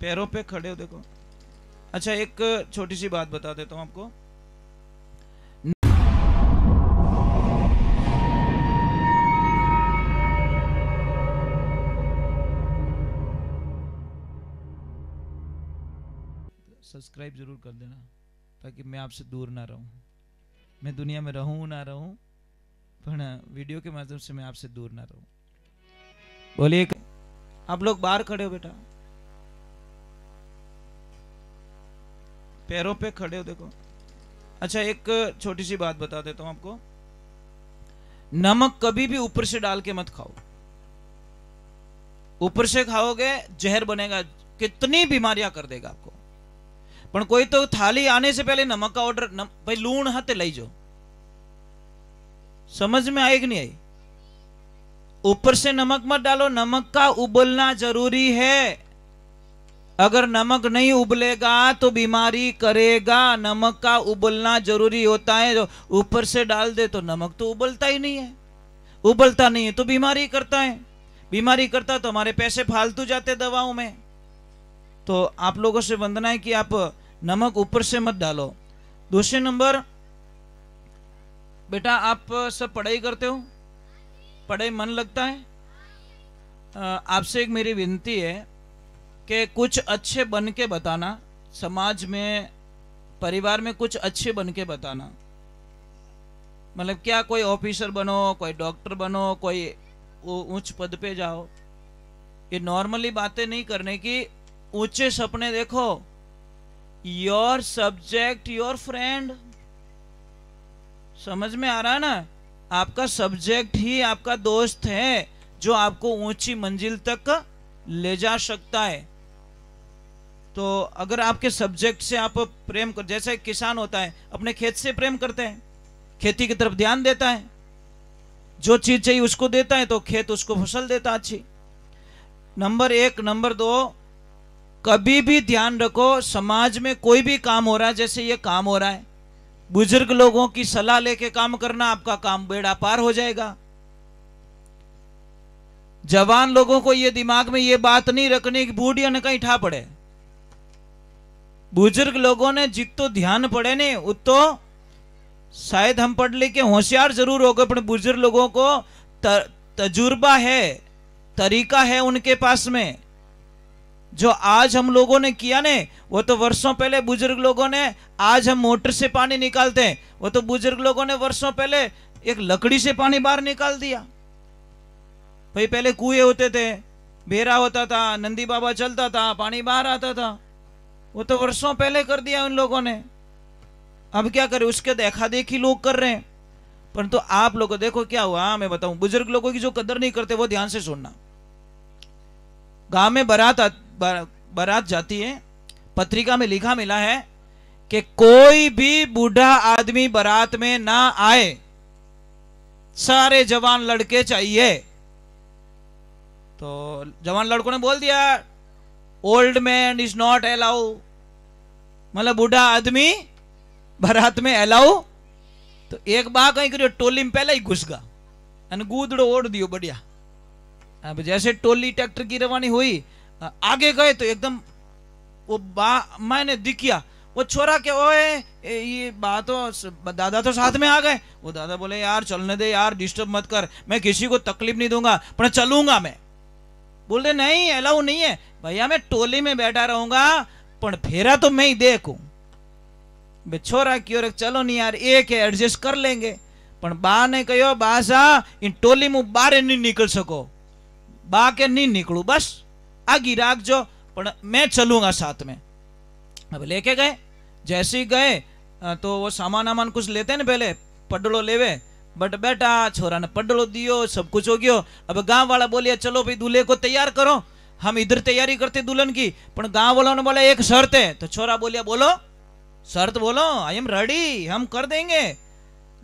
पैरों पे खड़े हो, देखो। अच्छा, एक छोटी सी बात बता देता हूं आपको। सब्सक्राइब जरूर कर देना ताकि मैं आपसे दूर ना रहूं। मैं दुनिया में रहूं ना रहूं, पर वीडियो के माध्यम से मैं आपसे दूर ना रहूं। बोलिए। आप लोग बाहर खड़े हो बेटा, पैरों पे खड़े हो, देखो। अच्छा, एक छोटी सी बात बता देता हूं आपको। नमक कभी भी ऊपर से डाल के मत खाओ। ऊपर से खाओगे जहर बनेगा, कितनी बीमारियां कर देगा आपको। पर कोई तो थाली आने से पहले नमक का ऑर्डर, भाई लूण हाथे लाई जाओ। समझ में आई कि नहीं आई? ऊपर से नमक मत डालो, नमक का उबलना जरूरी है। अगर नमक नहीं उबलेगा तो बीमारी करेगा। नमक का उबलना जरूरी होता है। जो ऊपर से डाल दे तो नमक तो उबलता ही नहीं है, उबलता नहीं है तो बीमारी करता है। बीमारी करता तो हमारे पैसे फालतू जाते दवाओं में। तो आप लोगों से वंदना है कि आप नमक ऊपर से मत डालो। दूसरे नंबर, बेटा आप सब पढ़ाई करते हो? पढ़ाई मन लगता है? आपसे एक मेरी विनती है कि कुछ अच्छे बन के बताना, समाज में परिवार में कुछ अच्छे बन के बताना। मतलब क्या, कोई ऑफिसर बनो, कोई डॉक्टर बनो, कोई उच्च पद पे जाओ। ये नॉर्मली बातें नहीं करने की, ऊंचे सपने देखो। Your subject your friend. समझ में आ रहा है ना? आपका सब्जेक्ट ही आपका दोस्त है जो आपको ऊंची मंजिल तक ले जा सकता है। तो अगर आपके सब्जेक्ट से आप प्रेम कर, जैसे किसान होता है अपने खेत से प्रेम करते हैं, खेती की तरफ ध्यान देता है, जो चीज चाहिए उसको देता है तो खेत उसको फसल देता अच्छी। नंबर एक। नंबर दो, कभी भी ध्यान रखो, समाज में कोई भी काम हो रहा है, जैसे ये काम हो रहा है, बुजुर्ग लोगों की सलाह लेके काम करना, आपका काम बेड़ा पार हो जाएगा। जवान लोगों को ये दिमाग में ये बात नहीं रखनी कि बूढ़िया ने कहीं ठा पड़े। बुजुर्ग लोगों ने जितो ध्यान पड़े नहीं उतो, शायद हम पढ़ लिख के होशियार जरूर हो गए, पर बुजुर्ग लोगों को तजुर्बा है, तरीका है उनके पास में। जो आज हम लोगों ने किया ने, वो तो वर्षों पहले बुजुर्ग लोगों ने, आज हम मोटर से पानी निकालते हैं, वो तो बुजुर्ग लोगों ने वर्षों पहले एक लकड़ी से पानी बाहर निकाल दिया। भाई पहले कुएं होते थे, बेरा होता था, नंदी बाबा चलता था, पानी बाहर आता था, वो तो वर्षों पहले कर दिया उन लोगों ने। अब क्या करें, उसके देखा देखी लोग कर रहे हैं। परंतु आप लोगों देखो क्या हुआ, मैं बताऊं, बुजुर्ग लोगों की जो कदर नहीं करते वो ध्यान से सुनना। गांव में बारात जाती है, पत्रिका में लिखा मिला है कि कोई भी बूढ़ा आदमी बारात में ना आए, सारे जवान लड़के चाहिए। तो जवान लड़कों ने बोल दिया old man is not allow, मतलब बूढ़ा आदमी बारात में अलाउ। तो एक बा कहीं करियो, टोली में पहले ही घुस गया और गूदड़ो ओढ़ दियो बढ़िया। अब जैसे टोली ट्रैक्टर की रवानी हुई, आगे गए तो एकदम वो मैंने दिखिया, वो छोरा के ओए ये बात तो दादा तो साथ में आ गए। वो दादा बोले यार चलने दे यार, डिस्टर्ब मत कर, मैं किसी को तकलीफ नहीं दूंगा, पर चलूंगा मैं। बोल रहे नहीं अलाउ नहीं है भैया, मैं टोली में बैठा रहूंगा, पर फेरा तो मैं ही देखूं। छोरा की ओर चलो नहीं यार, एक है एडजस्ट कर लेंगे। पर बा ने कहो बासा इन टोली में बाहर नहीं निकल सको, बा के नहीं निकलू, बस आगी राख जो, पर मैं चलूंगा साथ में। अब लेके गए, जैसे ही गए तो वो सामान आमान कुछ लेते हैं ना, पहले पडड़ो लेवे, बट बेटा छोरा ने पडड़ो दियो, सब कुछ हो गयो। अब गांव वाला बोलिया चलो भाई दूल्हे को तैयार करो, हम इधर तैयारी करते दुल्हन की, पर गांव वालों ने बोला एक शर्त है। तो छोरा बोलिया बोलो शर्त बोलो, आई एम रेडी, हम कर देंगे।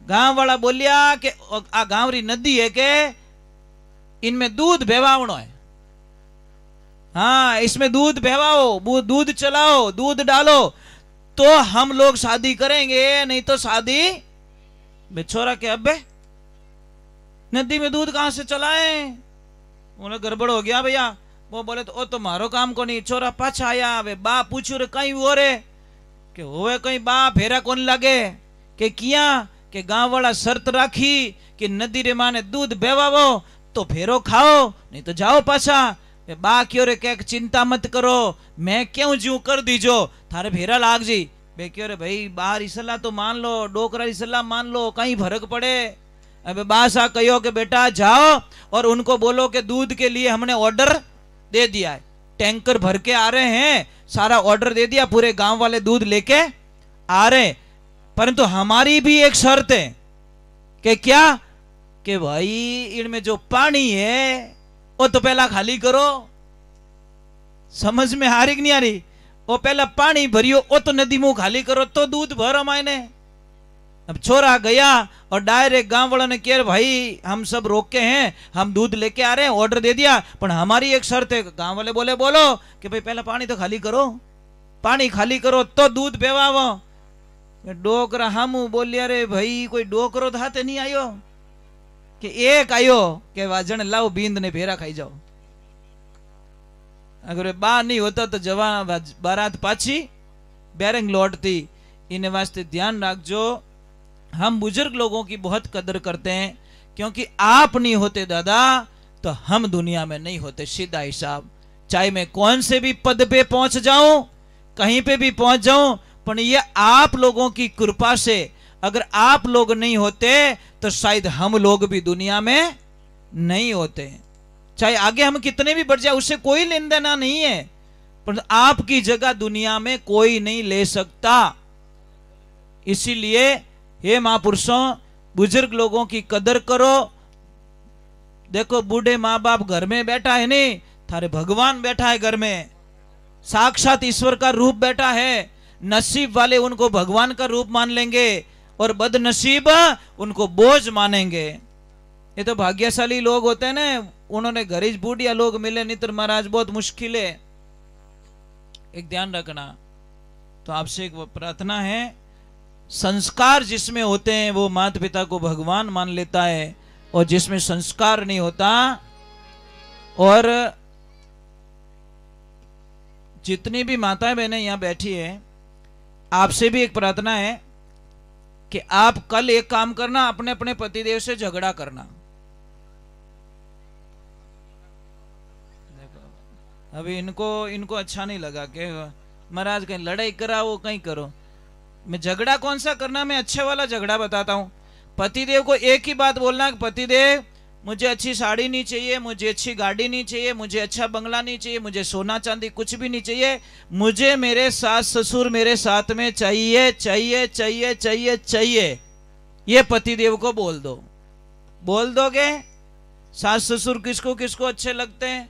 गांव वाला बोलिया कि आ गांवरी नदी है के इनमें दूध बेवावनो है, हाँ इसमें दूध बेवाओ, दूध चलाओ, दूध डालो तो हम लोग शादी करेंगे, नहीं तो शादी। बेछोरा के अबे नदी में दूध कहां से चलाएं? बोले गड़बड़ हो गया भैया, वो बोले तो ओ तो मारो काम को नहीं। छोरा पाछा आया, वे बा पूछू रे कई वो रे के होवे कई बा फेरा कौन लागे के किया के गांव वाला शर्त राखी कि नदी रे माने दूध बेवावो तो फेरो खाओ, नहीं तो जाओ पाछा। वे बा क्यों रे के चिंता मत करो, मैं क्यों जू कर दीजो, थारे फेरा लाग जी। वे क्यों रे भाई बाहर सलाह तो मान लो, डोकरा सलाह मान लो, कहीं फर्क पड़े। अबे बासा कहो कि बेटा जाओ और उनको बोलो कि दूध के लिए हमने ऑर्डर दे दिया है, टैंकर भर के आ रहे हैं, सारा ऑर्डर दे दिया, पूरे गांव वाले दूध लेके आ रहे। परंतु हमारी भी एक शर्त है कि क्या कि भाई इनमें जो पानी है वो तो पहला खाली करो। समझ में आ रही कि नहीं आ रही? वो पहला पानी भरियो, वो तो नदी मुंह खाली करो तो दूध भरो मायने। अब छोरा गया और डायरेक्ट गांव वालों ने कहा भाई हम सब रोक के हैं, हम दूध लेके आ रहे हैं, ऑर्डर दे दिया, पर हमारी एक शर्त है। गांव वाले बोले बोलो कि भाई पहला पानी तो खाली करो, पानी खाली करो तो दूध बेवावो। डोकरा हम बोलिया रे भाई कोई डोकरो थाते नहीं आयो कि एक आयो के वाजन लाओ बींद ने फेरा खाई जाओ। अगर बा नहीं होता तो जवान बारात पाछी बैरंग लौटती। इन वास्ते ध्यान रखजो, हम बुजुर्ग लोगों की बहुत कदर करते हैं, क्योंकि आप नहीं होते दादा तो हम दुनिया में नहीं होते। सीधा हिसाब, चाहे मैं कौन से भी पद पे पहुंच जाऊं, कहीं पे भी पहुंच जाऊं, पर ये आप लोगों की कृपा से, अगर आप लोग नहीं होते तो शायद हम लोग भी दुनिया में नहीं होते। चाहे आगे हम कितने भी बढ़ जाए, उससे कोई लेन देना नहीं है, पर आपकी जगह दुनिया में कोई नहीं ले सकता। इसीलिए हे महापुरुषों, बुजुर्ग लोगों की कदर करो। देखो बूढ़े माँ बाप घर में बैठा है, नहीं थारे भगवान बैठा है घर में, साक्षात ईश्वर का रूप बैठा है। नसीब वाले उनको भगवान का रूप मान लेंगे और बदनसीब उनको बोझ मानेंगे। ये तो भाग्यशाली लोग होते हैं ना, उन्होंने घरीज बूढ़िया लोग मिले, नहीं तो महाराज बहुत मुश्किल है। एक ध्यान रखना, तो आपसे एक प्रार्थना है, संस्कार जिसमें होते हैं वो माता पिता को भगवान मान लेता है, और जिसमें संस्कार नहीं होता, और जितनी भी माताएं बहनें यहां बैठी है, आपसे भी एक प्रार्थना है कि आप कल एक काम करना, अपने अपने पतिदेव से झगड़ा करना। अभी इनको अच्छा नहीं लगा कि महाराज कहीं लड़ाई कराओ कहीं करो। मैं झगड़ा कौन सा करना, मैं अच्छे वाला झगड़ा बताता हूं। पतिदेव को एक ही बात बोलना कि पतिदेव मुझे अच्छी साड़ी नहीं चाहिए, मुझे अच्छी गाड़ी नहीं चाहिए, मुझे अच्छा बंगला नहीं चाहिए, मुझे सोना चांदी कुछ भी नहीं चाहिए, मुझे मेरे सास ससुर मेरे साथ में चाहिए चाहिए चाहिए चाहिए चाहिए। ये पतिदेव को बोल दो। बोल दोगे? सास ससुर किसको किसको अच्छे लगते हैं?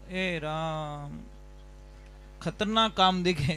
ए राम, खतरनाक काम दिखे।